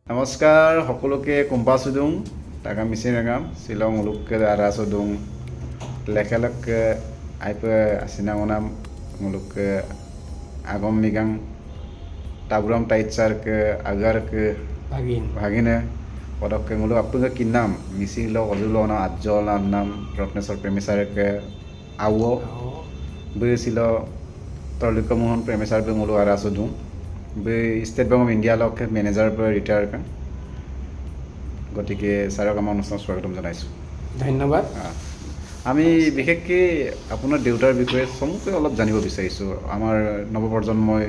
নমস্কাৰ সকলোকে কুম্পা চুদুং টাকা মিচিনাগাম শিলং মুলুককে আৰা চুদুং লেখালকে আইপে আছিনাঙনাম মুলুককে আগম মিগাং তাবুরাম টাইচারকে আগারকে ভাগিনে পদককে মুলুক আপুকে কিনাম মিচিল অজুল না আজ্জল নাম রত্নেশ্বর প্রেমিসারকে আও বেছিল তরলিক মোহন প্রেমিসার বে মুলুক আৰা চুদুং बै स्टेट बैंक अफ इन्डिया लक मेनेजार रिटायार गतिके सारक आम अनुष्ठान स्वागतम जानाइছোঁ धन्यवाद আমি বিশেষকৈ আপোনাৰ দেউতাৰ বিষয়ে চমুকৈ অলপ জানিব বিচাৰিছোঁ আমাৰ নৱপ্ৰজন্মই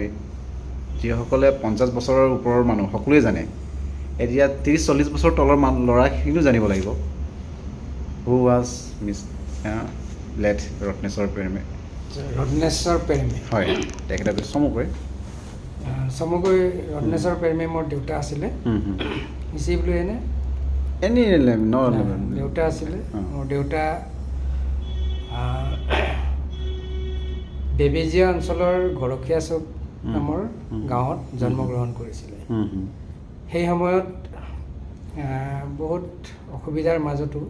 যিসকলে 50 বছৰৰ ওপৰৰ মানুহ সকলোৱে জানে এতিয়া 30-40 বছৰ তলৰ ল'ৰাখিনিও জানিব লাগিব who was miss late Ratneswar পেৰমে হয় তেখেতে চমুকৈ ৰত্নেশ্বৰ পেৰমে মোৰ দেউতা আছিলে মিচি বুলি দেউতা আছিলে মোৰ দেউতা বেবেজীয়া অঞ্চলৰ গৰখীয়া চুক নামৰ গাঁৱত জন্মগ্ৰহণ কৰিছিলে সেই সময়ত বহুত অসুবিধাৰ মাজতো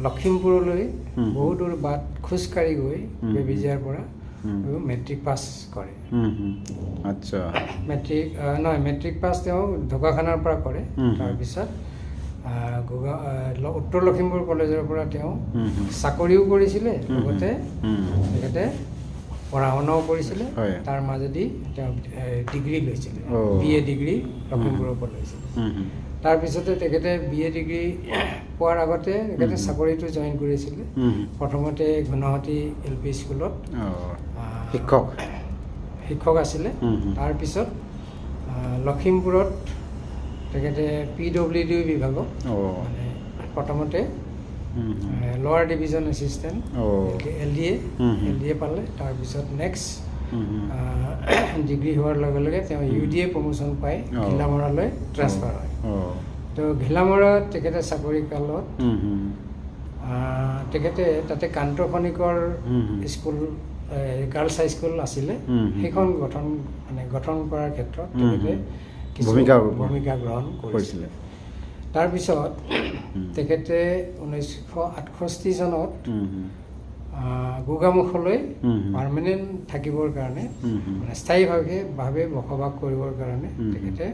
লখিমপুৰলৈ বহু দূৰ বাট খোজকাঢ়ি গৈ বেবেজীয়াৰ পৰা মেট্ৰিক পাছ কৰে আচ্ছা মেট্ৰিক পাছ তেওঁ ঢকুৱাখানাৰ পৰা কৰে তাৰপিছত উত্তৰ লখিমপুৰ কলেজৰ পৰা তেওঁ চাকৰিও কৰিছিলে লগতে তেখেতে পঢ়া শুনাও কৰিছিলে তাৰ মাজেদি তেওঁ ডিগ্ৰী লৈছিলে BA ডিগ্ৰী লখিমপুৰৰ পৰা লৈছিলে তাৰপিছতে তেখেতে BA ডিগ্ৰী পোৱাৰ আগতে তেখেতে চাকৰিটো জইন কৰিছিলে প্ৰথমতে গুণাহাটী LP স্কুলত শিক্ষক আছিলে তাৰপিছত লখিমপুৰত তেখেতে PWD বিভাগত মানে প্ৰথমতে লোৱাৰ ডিভিজন এছিষ্টেণ্ট LDA পালে তাৰপিছত নেক্সট ডিগ্ৰী হোৱাৰ লগে লগে তেওঁ UDA প্ৰমোশ্যন পাই ঘিলামৰালৈ ট্ৰান্সফাৰ হয় তো ঘিলামৰাত তেখেতে চাকৰি কালত তেখেতে তাতে কান্তখনিকৰ স্কুল গাৰ্লছ হাই স্কুল আছিলে সেইখন গঠন কৰাৰ ক্ষেত্ৰত তেখেতে ভূমিকা গ্ৰহণ কৰিছিলে তাৰপিছত তেখেতে 1968 চনত গোগামুখলৈ পাৰ্মানেণ্ট থাকিবৰ কাৰণে মানে স্থায়ীভাৱে বসবাস কৰিবৰ কাৰণে তেখেতে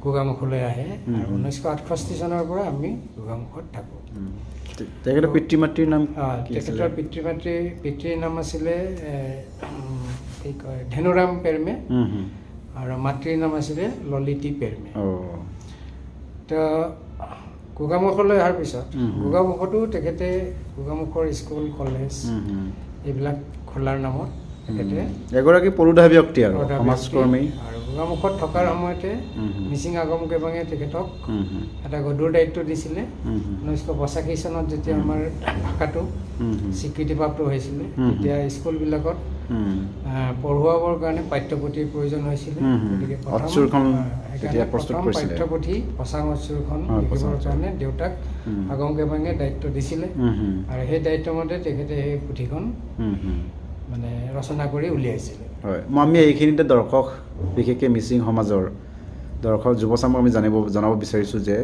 গোগামুখলৈ আহে আৰু 1968 চনৰ পৰা আমি গোগামুখত থাকোঁ তেখেতৰ পিতৃ মাতৃৰ নাম তেখেতৰ পিতৃৰ নাম আছিলে কি কয় ধেনুৰাম পেৰমে আৰু মাতৃৰ নাম আছিলে ললিতি পেৰমে তো গোগামুখলৈ অহাৰ পিছত গোগামুখতো তেখেতে গোগামুখৰ স্কুল কলেজ এইবিলাক খোলাৰ নামত তেখেতে এগৰাকী পৰুধা ব্যক্তি আৰু সমাজকৰ্মী আৰু গোগামুখত থকাৰ সময়তে মিচিং আগম কেবাঙে তেখেতক এটা গধুৰ দায়িত্ব দিছিলে 1985 চনত যেতিয়া আমাৰ ভাষাটো স্বীকৃতিপ্ৰাপ্ত হৈছিলে তেতিয়া স্কুলবিলাকত পঢ়ুৱাবৰ কাৰণে পাঠ্যপুথিৰ প্ৰয়োজন হৈছিলে গতিকে প্ৰথম পাঠ্যপুথি পচাং অচ্চুৰখন লিখিবৰ কাৰণে দেউতাক আগম কেবাঙে দায়িত্ব দিছিলে আৰু সেই দায়িত্বমতে তেখেতে সেই পুথিখন মানে ৰচনা কৰি উলিয়াইছিলে হয় আমি এইখিনিতে দৰ্শক বিশেষকৈ মিচিং সমাজৰ দৰ্শক যুৱচামক আমি জনাব বিচাৰিছোঁ যে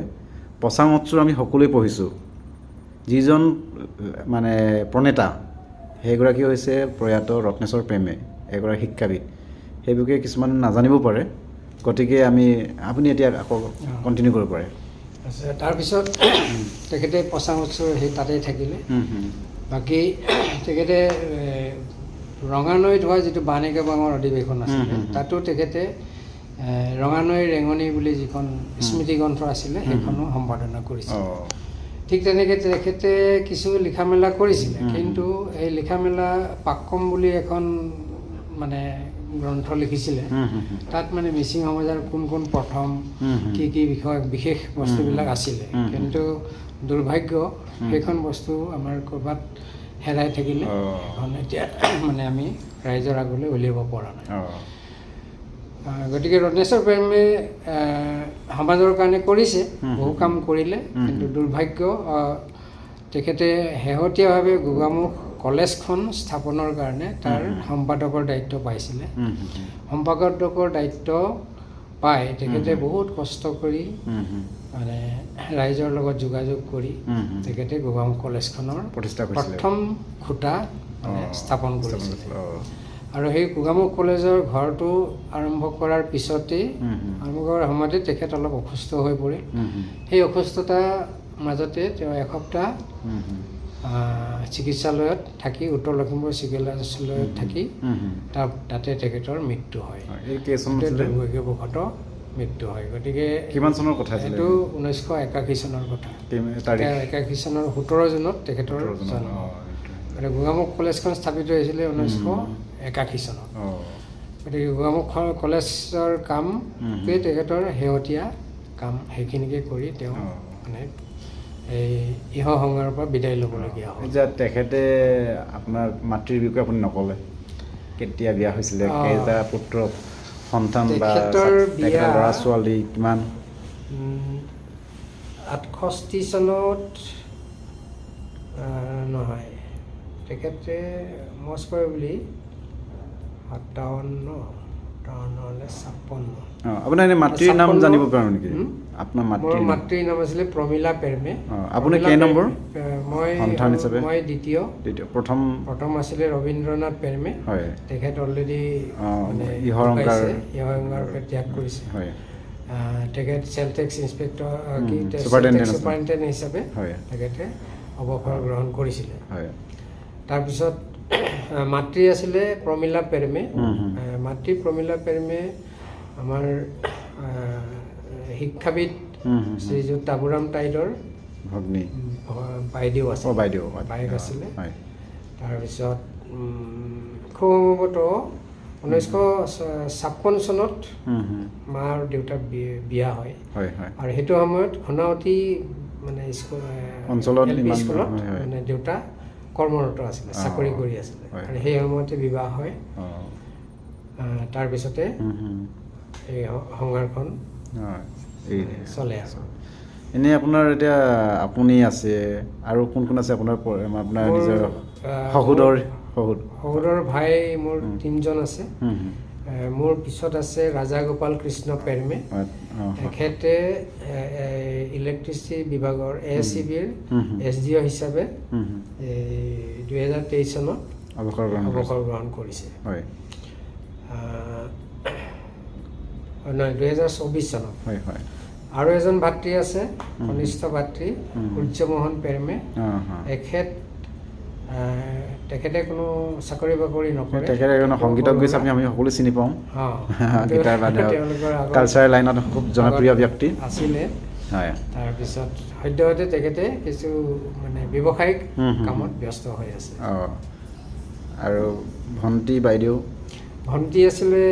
পচাং অচ্চুৰ আমি সকলোৱে পঢ়িছোঁ যিজন মানে প্ৰণেতা সেইগৰাকী হৈছে প্ৰয়াত ৰত্নেশ্বৰ পেৰমে এগৰাকী শিক্ষাবিদ সেই বিষয়ে কিছুমান নাজানিব পাৰে গতিকে আপুনি এতিয়া আকৌ কণ্টিনিউ কৰিব পাৰে তাৰপিছত তেখেতে পচাং অচ্চুৰ সেই তাতেই থাকিলে বাকী তেখেতে ৰঙানৈত হোৱা যিটো বাণী কেবাঙৰ অধিৱেশন আছিলে তাতো তেখেতে ৰঙানৈ ৰেঙনি বুলি যিখন স্মৃতি গ্ৰন্থ আছিলে সেইখনো সম্পাদনা কৰিছিল ঠিক তেনেকৈ তেখেতে কিছু লিখা মেলা কৰিছিলে কিন্তু এই লিখা মেলা পাক্কম বুলি এখন মানে গ্ৰন্থ লিখিছিলে তাত মানে মিচিং সমাজৰ কোন প্ৰথম কি বিষয় বিশেষ বস্তুবিলাক আছিলে কিন্তু দুৰ্ভাগ্য সেইখন বস্তু আমাৰ ক'ৰবাত হেৰাই থাকিলে এখন এতিয়া মানে আমি ৰাইজৰ আগলৈ উলিয়াব পৰা নাই গতিকে ৰত্নেশ্বৰ পেৰমে সমাজৰ কাৰণে কৰিছে বহু কাম কৰিলে কিন্তু দুৰ্ভাগ্য তেখেতে শেহতীয়াভাৱে গোগামুখ কলেজখন স্থাপনৰ কাৰণে তাৰ সম্পাদকৰ দায়িত্ব পাইছিলে সম্পাদকৰ দায়িত্ব পাই তেখেতে বহুত কষ্ট কৰি মানে ৰাইজৰ লগত যোগাযোগ কৰি তেখেতে গোগামুখ কলেজখনৰ প্ৰতিষ্ঠা কৰিছিলে প্ৰথম খুঁটা মানে স্থাপন কৰিছিলে আৰু সেই গোগামুখ কলেজৰ ঘৰটো আৰম্ভ কৰাৰ পিছতেই আৰম্ভ কৰাৰ সময়তে তেখেত অলপ অসুস্থ হৈ পৰিল সেই অসুস্থতাৰ মাজতে তেওঁ এসপ্তাহ চিকিৎসালয়ত থাকি উত্তৰ লখিমপুৰ চিকিৎসালয়ত থাকি তাতে তেখেতৰ মৃত্যু হয় দুৰ্ভাগ্যবশত মৃত্যু হয় গতিকে কিমান চনৰ কথা এইটো 1981 চনৰ কথা 81 চনৰ 17 জুনত তেখেতৰ জন্ম আৰু গোগামুখ কলেজখন স্থাপিত হৈছিলে 1981 চনত গতিকে গোগামুখ কলেজৰ কামটোৱে তেখেতৰ শেহতীয়া কাম সেইখিনিকে কৰি তেওঁ মানে এই ইহ সংঘাৰৰ পৰা বিদায় ল'বলগীয়া হয় যে তেখেতে আপোনাৰ মাতৃৰ বিষয়ে আপুনি নক'লে কেতিয়া বিয়া হৈছিলে কেইটা পুত্ৰ সন্তান বা তেখেতৰ ল'ৰা ছোৱালী কিমান 68 চনত নহয় তেখেতে মচ কৰে বুলি 57 আপোনাৰ এনে মাতৃৰ নাম জানিব পাৰোঁ নেকি আপোনাৰ মোৰ মাতৃৰ নাম আছিলে প্ৰমীলা পেৰমে আপুনি কেই নম্বৰ মই সন্তান হিচাপে মই দ্বিতীয় প্ৰথম আছিলে ৰবীন্দ্ৰনাথ পেৰমে হয় তেখেত অলৰেডি ইহৰ ত্যাগ কৰিছে হয় তেখেত চেল টেক্স ইন্সপেক্টৰ ছুপাৰিণ্টেণ্ডেণ্ট হিচাপে তেখেতে অৱসৰ গ্ৰহণ কৰিছিলে হয় তাৰপিছত মাতৃ আছিলে প্ৰমীলা পেৰমে মাতৃ প্ৰমীলা পেৰমে আমাৰ শিক্ষাবিদ শ্ৰীযুত তাবুৰাম টাইডৰ ভগ্নী বাইদেউ আছে বাইক আছিলে তাৰপিছত খুব সম্ভৱতঃ 1956 চনত মা আৰু দেউতাক বিয়া হয় আৰু সেইটো সময়ত ঘনাৱতী মানে অঞ্চলত মানে দেউতা কৰ্মৰত আছিলে চাকৰি কৰি আছিলে আৰু সেই সময়তে বিবাহ হয় তাৰপিছতে এই সংসাৰখন চলে আছে এনেই আপোনাৰ এতিয়া আপুনি আছে আৰু কোন কোন আছে আপোনাৰ নিজৰ শহুৰৰ ভাই মোৰ 3জন আছে মোৰ পিছত আছে ৰাজা গোপাল কৃষ্ণ পেৰমে তেখেতে ইলেক্ট্ৰিচিটি বিভাগৰ ASCBৰ SDO হিচাপে 2023 চনত অৱসৰ গ্ৰহণ কৰিছে হয় 2024 চনত হয় হয় আৰু এজন ভাতৃ আছে কনিষ্ঠ ভাতৃ সূৰ্যমোহন পেৰমে তেখেতে কোনো চাকৰি বাকৰি নকৰে তেখেতে এজন সংগীতজ্ঞ হিচাপে আমি সকলো চিনি পাওঁ গীটাৰ বাদক কালচাৰেল লাইনত খুব জনপ্ৰিয় ব্যক্তি আছিলে হয় তাৰপিছত সদ্যহতে তেখেতে কিছু মানে ব্যৱসায়িক কামত ব্যস্ত হৈ আছে আৰু ভণ্টি আছিলে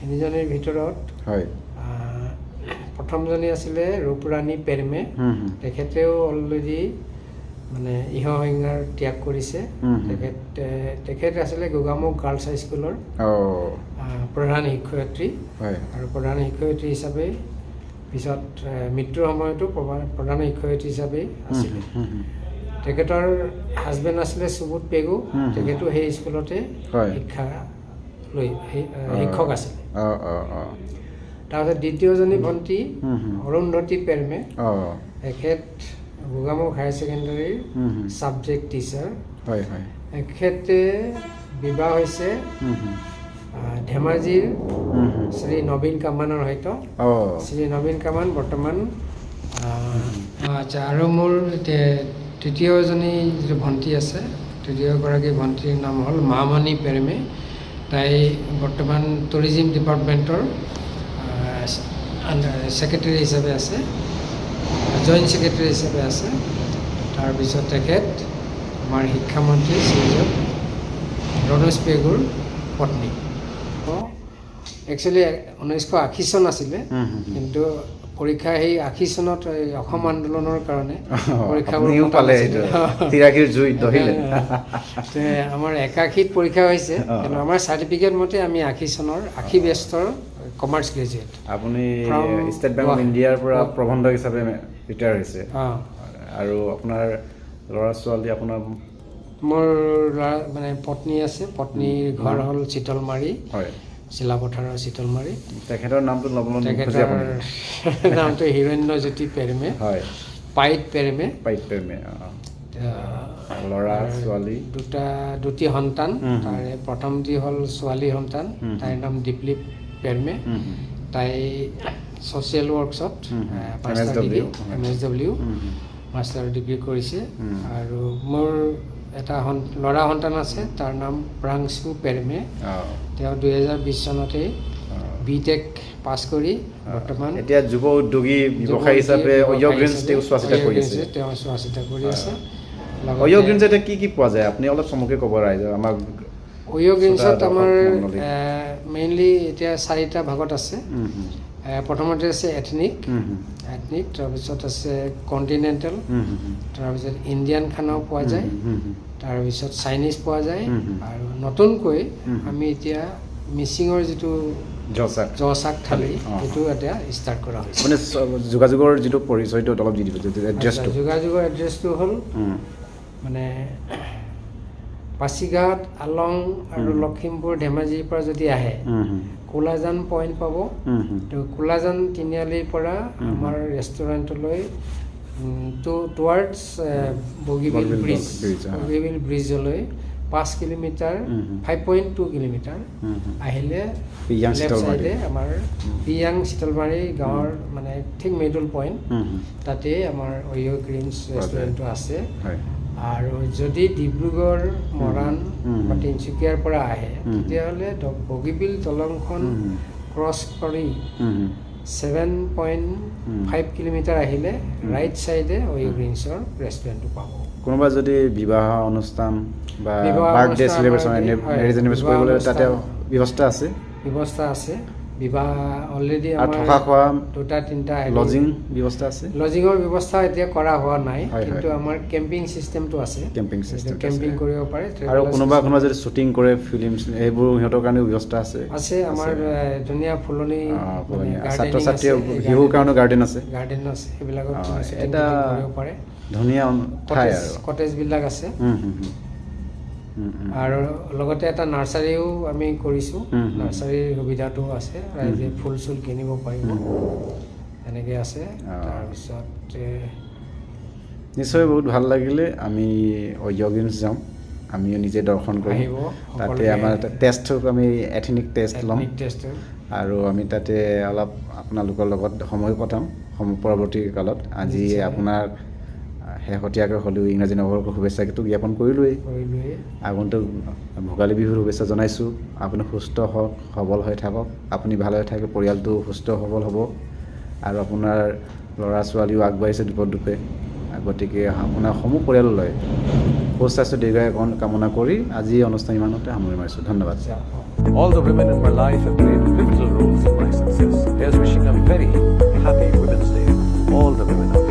3জনীৰ ভিতৰত হয় প্ৰথমজনী আছিলে ৰূপৰাণী পেৰমে তেখেতেও অলৰেডি মানে ইহ সংঘাৰ ত্যাগ কৰিছে তেখেত আছিলে গোগামুখ গাৰ্লছ হাইস্কুলৰ প্ৰধান শিক্ষয়িত্ৰী আৰু প্ৰধান শিক্ষয়িত্ৰী হিচাপে পিছত মৃত্যুৰ সময়তো প্ৰধান শিক্ষয়িত্ৰী হিচাপে আছিলে তেখেতৰ হাজবেণ্ড আছিলে সুবোধ পেগু তেখেতো সেই স্কুলতে শিক্ষক আছিলে তাৰপিছত দ্বিতীয়জনী ভণ্টি অৰুন্ধতী পেৰমে তেখেত গোগামুখ হায়াৰ ছেকেণ্ডাৰীৰ ছাবজেক্ট টিচাৰ তেখেতে বিবাহ হৈছে ধেমাজিৰ শ্ৰী নবীন কামানৰ সৈতে শ্ৰী নবীন কামান বৰ্তমান আচ্ছা আৰু মোৰ তৃতীয়জনী যিটো ভণ্টি আছে তৃতীয়গৰাকী ভণ্টিৰ নাম হ'ল মামণি পেৰমে তাই বৰ্তমান টুৰিজিম ডিপাৰ্টমেণ্টৰ ছেক্ৰেটাৰী হিচাপে আছে জইণ্ট ছেক্ৰেটাৰী হিচাপে আছে তাৰপিছত তেখেত আমাৰ শিক্ষামন্ত্ৰী শ্ৰীযুত ৰমেশ পেগুৰ পত্নী একচুৱেলি 1980 চন আছিলে কিন্তু পৰীক্ষা সেই 80 চনত অসম আন্দোলনৰ কাৰণে পৰীক্ষাবোৰ আমাৰ 81ত পৰীক্ষা হৈছে কিন্তু আমাৰ চাৰ্টিফিকেট মতে আমি 80 চনৰ 80 বেষ্টৰ কমাৰ্চ গ্ৰেজুৱেট আপুনি ষ্টেট বেংক অফ ইণ্ডিয়াৰ পৰা প্ৰবন্ধক হিচাপে ৰিটায়াৰ হৈছে আৰু আপোনাৰ ল'ৰা ছোৱালী আপোনাৰ মোৰ মানে পত্নী আছে পত্নীৰ ঘৰ হ'ল চিতলমাৰী চিলাপথাৰৰ চিতলমাৰী। তেখেতৰ নামটো ল'বলৈ নোখোজে তেখেতৰ আপুনি? নামটো হিৰণ্যজ্যোতি পেৰমে, হয়, পাইট পেৰমে। পাইট পেৰমে। ল'ৰা ছোৱালী দুটি সন্তান। তাৰে প্ৰথমটি হ'ল ছোৱালী সন্তান, তাইৰ নাম দীপলিপ পেৰমে। তাই ছ'চিয়েল ৱৰ্কছত MSW মাষ্টাৰ ডিগ্ৰী কৰিছে। আৰু মোৰ এটা ল'ৰা সন্তান আছে, তাৰ নাম প্ৰাংশু পেৰমে। তেওঁ 2020 চনতেই BTech পাছ কৰি বৰ্তমান এতিয়া যুৱ উদ্যোগী ব্যৱসায়ী হিচাপে অয়্য গ্ৰীণছ তেওঁ চোৱা চিতা কৰি আছে। তেওঁ চোৱা চিতা কৰি আছে। অয়্য গ্ৰীণছ এতিয়া কি পোৱা যায় আপুনি অলপ চমুকৈ ক'ব ৰাইজক আমাক? অয়্য গ্ৰীণছত আমাৰ মেইনলি এতিয়া 4টা ভাগত আছে। প্ৰথমতে আছে এথনিক, তাৰপিছত আছে কণ্টিনেণ্টেল, তাৰপিছত ইণ্ডিয়ান খানাও পোৱা যায়, তাৰপিছত চাইনিজ পোৱা যায়, আৰু নতুনকৈ আমি এতিয়া মিচিঙৰ যিটো জচাক থালি সেইটো এতিয়া ষ্টাৰ্ট কৰা হৈছে। মানে যোগাযোগৰ যিটো পৰিচয়টো অলপ দি দিব, এড্ৰেছটো। যোগাযোগৰ এড্ৰেছটো হ'ল মানে পাছিঘাট, আলং আৰু লখিমপুৰ ধেমাজিৰ পৰা যদি আহে কোলাজান পইণ্ট পাব। তো কোলাজান তিনিআলিৰ পৰা আমাৰ ৰেষ্টুৰেণ্টলৈ টুৱাৰ্ডছ বগীবিল ব্ৰিজলৈ 5 কিলোমিটাৰ 5.2 কিলোমিটাৰ আহিলে লেফ্ট চাইডে আমাৰ পিয়াং চিতলমাৰী গাঁৱৰ মানে ঠিক মিডল পইণ্ট, তাতে আমাৰ অয়্য গ্ৰীণছ ৰেষ্টুৰেণ্টটো আছে। আৰু যদি ডিব্ৰুগড়, মৰাণ বা তিনিচুকীয়াৰ পৰা আহে তেতিয়াহ'লে বগীবিল দলংখন ক্ৰছ কৰি 7.5 কিলোমিটাৰ আহিলে ৰাইট চাইডে অয়্য গ্ৰীণছৰ ৰেষ্টুৰেণ্টটো পাব। কোনোবা যদি বিবাহ অনুষ্ঠান বা বাৰ্থডে চেলিব্ৰেশ্যন মেৰেজ এনিভাৰ্চাৰী কৰিবলৈ তাতে ব্যৱস্থা আছে? ব্যৱস্থা আছে। বিবাহ অলৰেডি থকা খোৱা 2-3টা লজিং ব্যৱস্থা আছে? লজিঙৰ ব্যৱস্থা এতিয়া কৰা হোৱা নাই, কিন্তু আমাৰ কেম্পিং চিষ্টেমটো আছে। কেম্পিং কৰিব পাৰে। আৰু কোনোবা যদি শ্বুটিং কৰে ফিল্ম এইবোৰ সিহঁতৰ কাৰণে ব্যৱস্থা আছে? আমাৰ ধুনীয়া ফুলনি ছাত্ৰ ছাত্ৰীৰ শিশুৰ কাৰণে গাৰ্ডেন আছে। সেইবিলাকত এটা কৰিব পাৰে। ধুনীয়া ঠাই আৰু কটেজবিলাক আছে। আৰু লগতে এটা নাৰ্চাৰীও আমি কৰিছোঁ। নাৰ্চাৰীৰ সুবিধাটো আছে, ৰাইজে ফুল চুল কিনিব পাৰিব, এনেকৈ আছে। তাৰপিছত নিশ্চয় বহুত ভাল লাগিলে। আমি অয়্য গ্ৰীণছ যাম, আমিও নিজে দৰ্শন কৰিম। তাতে আমাৰ টেষ্ট আমি এথনিক টেষ্ট ল'ম, আৰু আমি তাতে অলপ আপোনালোকৰ লগত সময় কটাম পৰৱৰ্তী কালত। আজি আপোনাৰ শেহতীয়াকৈ হ'লেও ইংৰাজী নৱবৰ্ষৰ শুভেচ্ছাটো জ্ঞাপন কৰিলোৱেই। আগন্তুক ভোগালী বিহুৰ শুভেচ্ছা জনাইছোঁ। আপুনি সুস্থ হওক, সবল হৈ থাকক। আপুনি ভাল হৈ থাকে, পৰিয়ালটো সুস্থ সবল হ'ব, আৰু আপোনাৰ ল'ৰা ছোৱালীও আগবাঢ়িছে দোপতদোপে। গতিকে আপোনাৰ সমূহ পৰিয়াললৈ সুস্বাস্থ্য দীৰ্ঘায়ু কামনা কৰি আজি অনুষ্ঠান ইমানতে সামৰি মাৰিছোঁ। ধন্যবাদ। All the women in my life have played pivotal roles in my success. Here's wishing a very happy Women's Day. All the women.